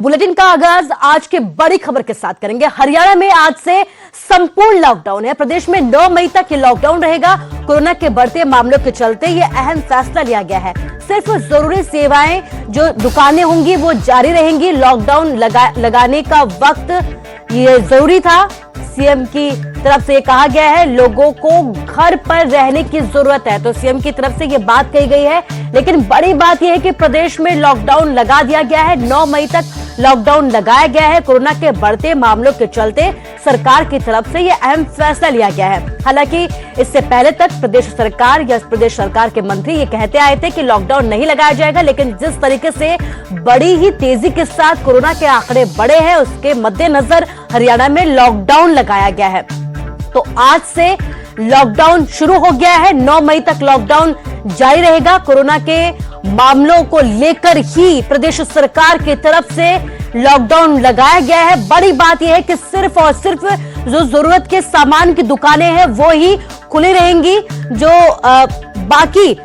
Bulletin का आगाज आज के बड़ी खबर के साथ करेंगे। हरियाणा में आज से संपूर्ण लॉकडाउन है। प्रदेश में 9 मई तक ये लॉकडाउन रहेगा। कोरोना के बढ़ते मामलों के चलते ये अहम फैसला लिया गया है। सिर्फ जरूरी सेवाएं जो दुकानें होंगी वो जारी रहेंगी। लॉकडाउन लगाने का वक्त ये जरूरी था। सीएम की तरफ से ये कहा गया है लोगों को घर पर रहने की जरूरत है, तो सीएम की तरफ से ये बात कही गई है। लेकिन बड़ी बात यह है कि प्रदेश में लॉकडाउन लगा दिया गया है। 9 मई तक लॉकडाउन लगाया गया है। कोरोना के बढ़ते मामलों के चलते सरकार की तरफ से यह अहम फैसला लिया गया है। हालांकि इससे पहले तक प्रदेश सरकार या प्रदेश सरकार के मंत्री ये कहते आए थे कि लॉकडाउन नहीं लगाया जाएगा, लेकिन जिस तरीके से बड़ी ही तेजी के साथ कोरोना के आंकड़े बढ़े हैं उसके मद्देनजर हरियाणा में लॉकडाउन लगाया गया है। तो आज से लॉकडाउन शुरू हो गया है। 9 मई तक लॉकडाउन जारी रहेगा। कोरोना के मामलों को लेकर ही प्रदेश सरकार की तरफ से लॉकडाउन लगाया गया है। बड़ी बात यह है कि सिर्फ और सिर्फ जो जरूरत के सामान की दुकानें हैं वो ही खुली रहेंगी। जो बाकी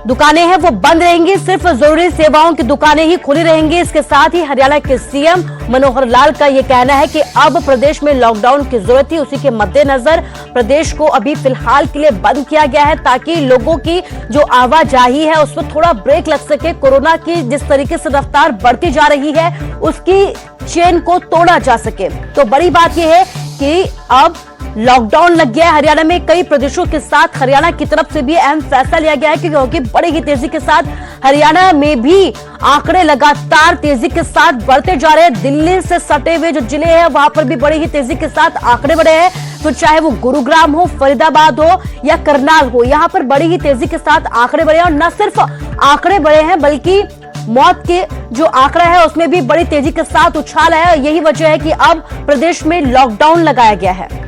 दुकानें हैं वो बंद रहेंगी। सिर्फ जरूरी सेवाओं की दुकानें ही खुली रहेंगी। इसके साथ ही हरियाणा के सीएम मनोहर लाल का यह कहना है कि अब प्रदेश में लॉकडाउन की जरूरत थी, उसी के मद्देनजर प्रदेश को अभी फिलहाल के लिए बंद किया गया है ताकि लोगों की जो आवाजाही है उस पर थोड़ा ब्रेक लग सके। कोरोना की जिस तरीके से रफ्तार बढ़ती जा रही है उसकी चेन को तोड़ा जा सके। तो बड़ी बात यह है कि अब लॉकडाउन लग गया है हरियाणा में। कई प्रदेशों के साथ हरियाणा की तरफ से भी अहम फैसला लिया गया है क्योंकि बड़ी ही तेजी के साथ हरियाणा में भी आंकड़े लगातार तेजी के साथ बढ़ते जा रहे हैं। दिल्ली से सटे हुए जो जिले हैं वहां पर भी बड़ी ही तेजी के साथ आंकड़े बढ़े हैं। तो चाहे वो गुरुग्राम हो, फरीदाबाद हो या करनाल हो, यहां पर बड़ी ही तेजी के साथ आंकड़े बढ़े हैं। और न सिर्फ आंकड़े बढ़े हैं बल्कि मौत के जो आंकड़ा है उसमें भी बड़ी तेजी के साथ उछाल है। यही वजह है कि अब प्रदेश में लॉकडाउन लगाया गया है।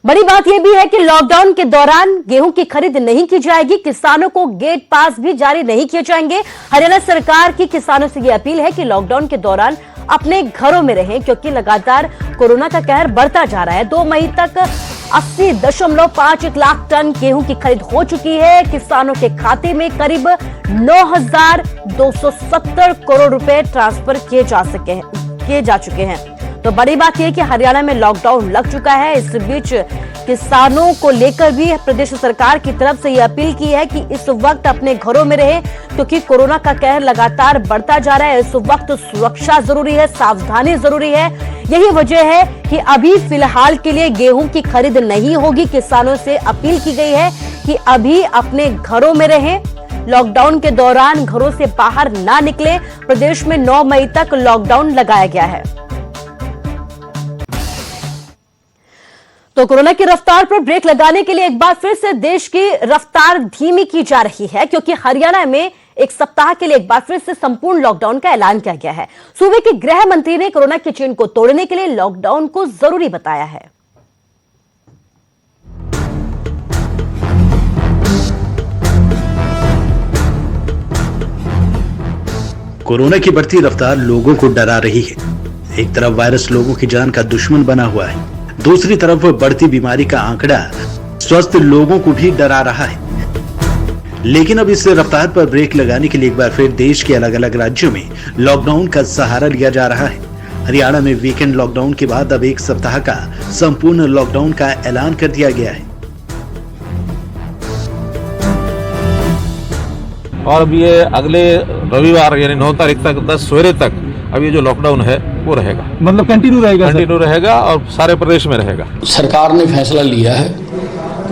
बड़ी बात यह भी है कि लॉकडाउन के दौरान गेहूं की खरीद नहीं की जाएगी। किसानों को गेट पास भी जारी नहीं किए जाएंगे। हरियाणा सरकार की किसानों से यह अपील है कि लॉकडाउन के दौरान अपने घरों में रहें क्योंकि लगातार कोरोना का कहर बढ़ता जा रहा है। 2 मई तक 80.5 लाख टन गेहूं की खरीद हो चुकी है। किसानों के खाते में करीब 9,270 करोड़ रुपए ट्रांसफर किए जा चुके हैं। तो बड़ी बात यह कि हरियाणा में लॉकडाउन लग चुका है। इस बीच किसानों को लेकर भी प्रदेश सरकार की तरफ से यह अपील की है कि इस वक्त अपने घरों में रहें क्योंकि कोरोना का कहर लगातार बढ़ता जा रहा है। इस वक्त सुरक्षा जरूरी है, सावधानी जरूरी है। यही वजह है कि अभी फिलहाल के लिए गेहूं की खरीद नहीं होगी। किसानों से अपील की गई है कि अभी अपने घरों में रहें। लॉकडाउन के दौरान घरों से बाहर ना निकलें। प्रदेश में 9 मई तक लॉकडाउन लगाया गया है। तो कोरोना की रफ्तार पर ब्रेक लगाने के लिए एक बार फिर से देश की रफ्तार धीमी की जा रही है क्योंकि हरियाणा में एक सप्ताह के लिए एक बार फिर से संपूर्ण लॉकडाउन का ऐलान किया गया है। सूबे के गृह मंत्री ने कोरोना की चेन को तोड़ने के लिए लॉकडाउन को जरूरी बताया है। कोरोना की बढ़ती रफ्तार लोगों को डरा रही है। एक तरफ वायरस लोगों की जान का दुश्मन बना हुआ है, दूसरी तरफ बढ़ती बीमारी का आंकड़ा स्वस्थ लोगों को भी डरा रहा है। लेकिन अब इस रफ्तार पर ब्रेक लगाने के लिए एक बार फिर देश के अलग अलग राज्यों में लॉकडाउन का सहारा लिया जा रहा है। हरियाणा में वीकेंड लॉकडाउन के बाद अब एक सप्ताह का संपूर्ण लॉकडाउन का ऐलान कर दिया गया है। और अब ये अगले रविवार यानी 9 तारीख तक 10 सवेरे तक अब ये जो लॉकडाउन है वो रहेगा, मतलब कंटिन्यू रहेगा और सारे प्रदेश में रहेगा। सरकार ने फैसला लिया है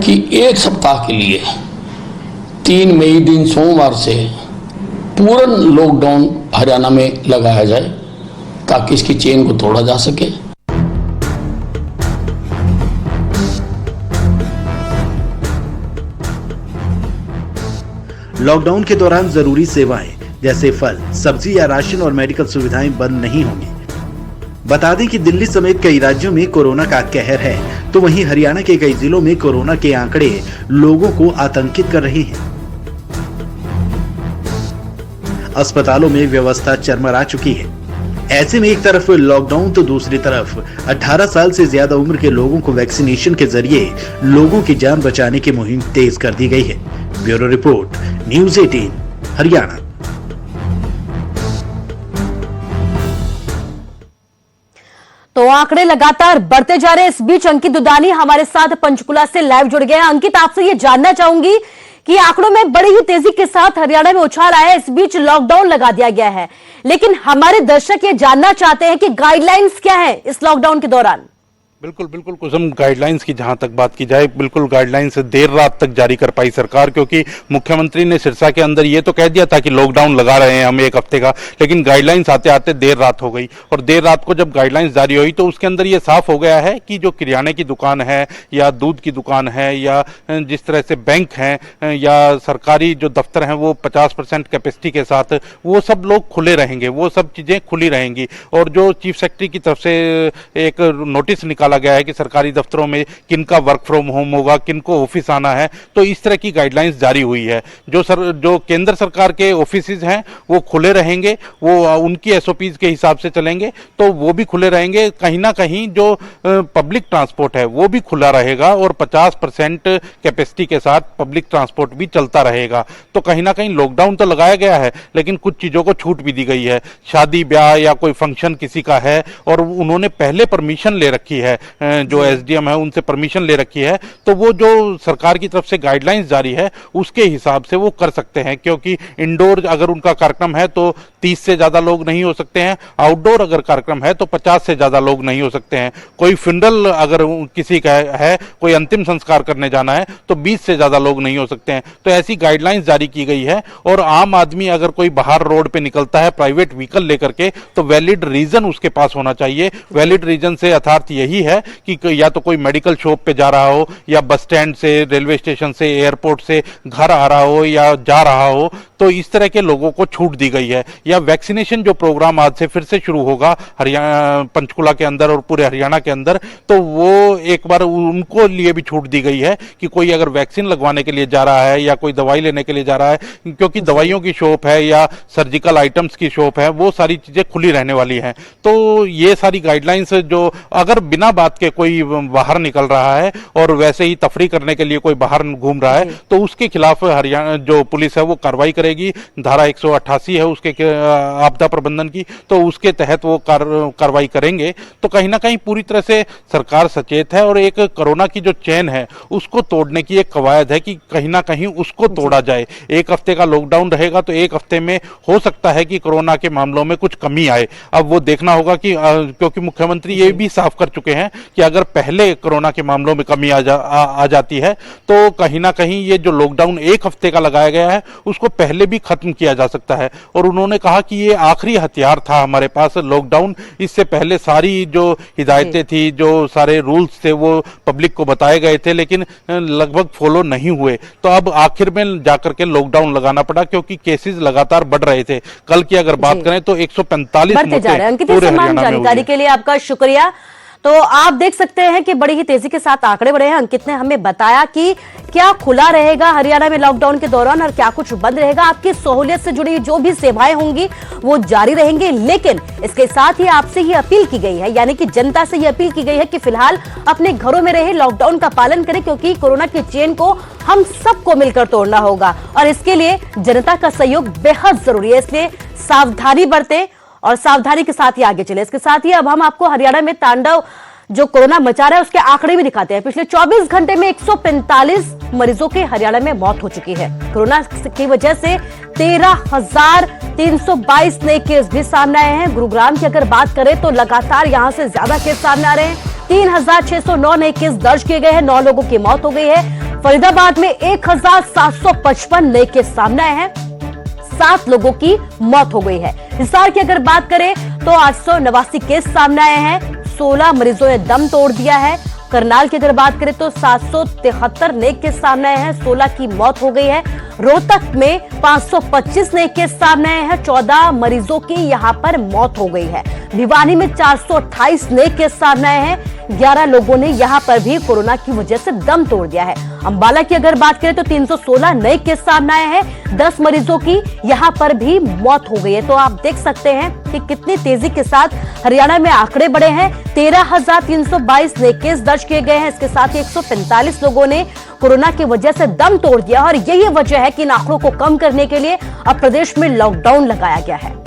कि एक सप्ताह के लिए 3 मई दिन सोमवार से पूर्ण लॉकडाउन हरियाणा में लगाया जाए ताकि इसकी चेन को तोड़ा जा सके। लॉकडाउन के दौरान जरूरी सेवाएं जैसे फल, सब्जी या राशन और मेडिकल सुविधाएं बंद नहीं होंगी। बता दें कि दिल्ली समेत कई राज्यों में कोरोना का कहर है, तो वहीं हरियाणा के कई जिलों में कोरोना के आंकड़े लोगों को आतंकित कर रहे हैं। अस्पतालों में व्यवस्था चरमरा चुकी है। ऐसे में एक तरफ लॉकडाउन तो दूसरी तरफ 18 साल से ज्यादा उम्र के लोगों को वैक्सीनेशन के जरिए लोगों की जान बचाने की मुहिम तेज कर दी गई है। Bureau report, news 18 Haryana. तो आंकड़े लगातार बढ़ते जा रहे हैं। इस बीच अंकित दुदानी हमारे साथ पंचकुला से लाइव जुड़ गए हैं। अंकित, आपसे ये जानना चाहूंगी कि आंकड़ों में बड़ी ही तेजी के साथ हरियाणा में उछाल आया है। इस बीच लॉकडाउन लगा दिया गया है, लेकिन हमारे दर्शक ये जानना चाहते हैं कि गाइडलाइंस क्या है इस लॉकडाउन के दौरान। बिल्कुल बिल्कुल कुसुम, गाइडलाइंस की जहां तक बात की जाए, बिल्कुल गाइडलाइंस देर रात तक जारी कर पाई सरकार, क्योंकि मुख्यमंत्री ने सिरसा के अंदर ये तो कह दिया था कि लॉकडाउन लगा रहे हैं हम 1 हफ्ते का, लेकिन गाइडलाइंस आते आते देर रात हो गई। और देर रात को जब गाइडलाइंस जारी हुई तो उसके अंदर ये साफ हो गया है कि जो किराने की दुकान है या दूध की दुकान है या जिस तरह से बैंक हैं या सरकारी जो दफ्तर हैं वो 50% कैपेसिटी के साथ वो सब लोग खुले रहेंगे, वो सब चीजें खुली रहेंगी। और जो चीफ सेक्रेटरी की तरफ से एक नोटिस निकाला गया है कि सरकारी दफ्तरों में किनका वर्क फ्रॉम होम होगा, किनको ऑफिस आना है, तो इस तरह की गाइडलाइंस जारी हुई है। जो केंद्र सरकार के ऑफिसेज हैं वो खुले रहेंगे, वो उनकी एसओपीज के हिसाब से चलेंगे, तो वो भी खुले रहेंगे। कहीं ना कहीं जो पब्लिक ट्रांसपोर्ट है वो भी खुला रहेगा और 50% कैपेसिटी के साथ पब्लिक ट्रांसपोर्ट भी चलता रहेगा। तो कहीं ना कहीं लॉकडाउन तो लगाया गया है, लेकिन कुछ चीजों को छूट भी दी गई है। शादी ब्याह या कोई फंक्शन किसी का है और उन्होंने पहले परमिशन ले रखी है, जो एसडीएम है उनसे परमिशन ले रखी है, तो वो जो सरकार की तरफ से गाइडलाइंस जारी है उसके हिसाब से वो कर सकते हैं। क्योंकि इंडोर अगर उनका कार्यक्रम है तो 30 से ज्यादा लोग नहीं हो सकते हैं, आउटडोर अगर कार्यक्रम है तो 50 से ज्यादा लोग नहीं हो सकते हैं। कोई फ्यूनरल अगर किसी का है, कोई अंतिम संस्कार करने जाना है तो 20 से ज्यादा लोग नहीं हो सकते हैं। तो ऐसी गाइडलाइंस जारी की गई है। और आम आदमी अगर कोई बाहर रोड पे निकलता है प्राइवेट व्हीकल लेकर के, तो वैलिड रीजन उसके पास होना चाहिए। वैलिड रीजन से अर्थात यही है कि या तो कोई मेडिकल शॉप पे जा रहा हो या बस स्टैंड से, रेलवे स्टेशन से, एयरपोर्ट से घर आ रहा हो या जा रहा हो, तो इस तरह के लोगों को छूट दी गई है। या वैक्सीनेशन जो प्रोग्राम आज से फिर से शुरू होगा हरियाणा, पंचकुला के अंदर और पूरे हरियाणा के अंदर, तो वो एक बार उनको लिए भी छूट दी गई है कि कोई अगर वैक्सीन लगवाने के लिए जा रहा है या कोई दवाई लेने के लिए जा रहा है, क्योंकि दवाइयों की शॉप है या सर्जिकल आइटम्स की शॉप है, वो सारी चीजें खुली रहने वाली हैं। तो ये सारी गाइडलाइंस जो अगर बिना बात के कोई बाहर निकल रहा है और वैसे ही तफरी करने के लिए कोई बाहर घूम रहा है, तो उसके खिलाफ हरियाणा जो पुलिस है वो कार्रवाई करेगी। धारा 188 है उसके आपदा प्रबंधन की, तो उसके तहत वो कार्रवाई करेंगे। तो कहीं ना कहीं पूरी तरह से सरकार सचेत है और एक कोरोना की जो चेन है उसको तोड़ने की एक कवायद है कि कहीं ना कहीं उसको तोड़ा जाए। 1 हफ्ते का लॉकडाउन रहेगा तो 1 हफ्ते में हो सकता है कि कोरोना के मामलों में कुछ कमी आए। अब वो देखना होगा कि क्योंकि मुख्यमंत्री ये भी साफ कर चुके हैं कि अगर पहले कोरोना के मामलों में कमी आ जाती है तो कहीं ना कहीं ये जो लॉकडाउन 1 हफ्ते का लगाया गया है उसको पहले भी खत्म किया जा सकता है। और उन्होंने कहा कि ये आखिरी हथियार था हमारे पास लॉकडाउन। इससे पहले सारी जो हिदायतें थी, जो सारे रूल्स थे वो पब्लिक को बताए गए थे, लेकिन लगभग फॉलो नहीं हुए। तो अब आखिर में जाकर के लॉकडाउन लगाना पड़ा, क्योंकि केसेस लगातार बढ़ रहे थे। कल की अगर बात करें तो 145 मौतें पूरे हरियाणा में जानकारी के लिए आपका शुक्रिया। तो आप देख सकते हैं कि बड़ी ही तेजी के साथ आंकड़े बढ़े हैं। अंकित ने हमें बताया कि क्या खुला रहेगा हरियाणा में लॉकडाउन के दौरान और क्या कुछ बंद रहेगा। आपकी सहूलियत से जुड़ी जो भी सेवाएं होंगी वो जारी रहेंगी, लेकिन इसके साथ ही आपसे ये अपील की गई है, यानी कि जनता से ये अपील की गई है कि फिलहाल अपने घरों में रहे, लॉकडाउन का पालन करें, क्योंकि कोरोना की चेन को हम सबको मिलकर तोड़ना होगा और इसके लिए जनता का सहयोग बेहद जरूरी है। इसलिए सावधानी बरतें और सावधानी के साथ ही आगे चले। इसके साथ ही अब हम आपको हरियाणा में तांडव जो कोरोना मचा रहा है उसके आंकड़े भी दिखाते हैं। पिछले 24 घंटे में 145 मरीजों की हरियाणा में मौत हो चुकी है। कोरोना की वजह से 13,322 नए केस भी सामने आए हैं। गुरुग्राम की अगर बात करें तो लगातार यहां से ज्यादा केस सामने आ रहे हैं। 3,609 नए केस दर्ज किए गए हैं, 9 लोगों की मौत हो गई है। फरीदाबाद में 1,755 नए केस सामने आए हैं, 7 लोगों की मौत हो गई है। हिसार की अगर बात करें तो 889 केस सामने आए हैं, 16 मरीजों ने दम तोड़ दिया है। करनाल की अगर बात करें तो 773 नए केस सामने आए हैं, 16 की मौत हो गई है। रोहतक में 525 नए केस सामने आए हैं, 14 मरीजों की यहां पर मौत हो गई है। भिवानी में 428 नए केस सामने आए हैं, 11 लोगों ने यहां पर भी कोरोना की वजह से दम तोड़ दिया है। अंबाला की अगर बात करें तो 316 नए केस सामने आए हैं, 10 मरीजों की यहां पर भी मौत हो गई है। तो आप देख सकते हैं कि कितनी तेजी के साथ हरियाणा में आंकड़े बढ़े हैं। 13,322 नए केस दर्ज किए गए हैं। इसके साथ ही 145 लोगों ने कोरोना की वजह से दम तोड़ दिया और यही वजह है कि इन आंकड़ों को कम करने के लिए अब प्रदेश में लॉकडाउन लगाया गया है।